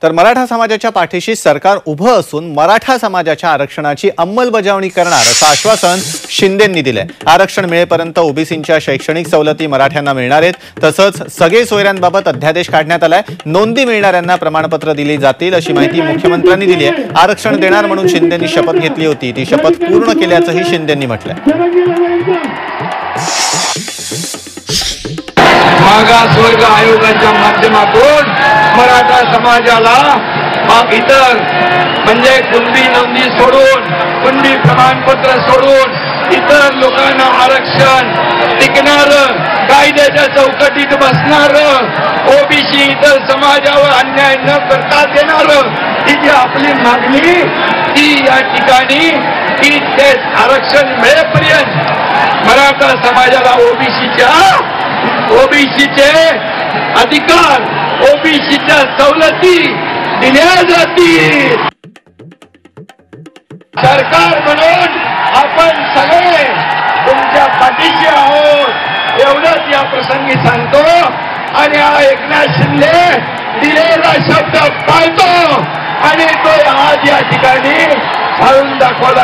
तर मराठा समाजाच्या पाठीशी सरकार उभं असून मराठा समाजाच्या आरक्षणाची अंमलबजावणी करणार असं आश्वासन शिंदेंनी दिलंय। आरक्षण मिळेपर्यंत ओबीसींच्या शैक्षणिक सवलती मराठ्यांना मिळणार आहेत। तसंच सगळे सोयऱ्यांबाबत अध्यादेश काढण्यात आलाय। नोंदी मिळणाऱ्यांना प्रमाणपत्र दिली जातील अशी माहिती मुख्यमंत्र्यांनी दिली आहे। आरक्षण देणार म्हणून शिंदेंनी शपथ घेतली होती, ती शपथ पूर्ण केल्याचंही शिंदेंनी म्हटलंय। मागासवर्ग आयोगाच्या माध्यमातून मराठा समाजाला इतर म्हणजे कुणबी नोंदी सोडून, कुणबी प्रमाणपत्र सोडून इतर लोकांना आरक्षण टिकणारं, कायद्याच्या चौकटीत बसणारं, ओबीसी इतर समाजावर अन्याय न करता देणारं ही जी आपली मागणी ती या ठिकाणी की ते आरक्षण मिळेपर्यंत मराठा समाजाला ओबीसीचे अधिकार, ओबीसीच्या सवलती दिल्या जातील। सरकार म्हणून आपण सगळे तुमच्या पाठीशी आहोत एवढंच या प्रसंगी सांगतो आणि हा एकनाथ शिंदे दिलेला शब्द पाळतो आणि तो आज या ठिकाणी पाळून दाखवला।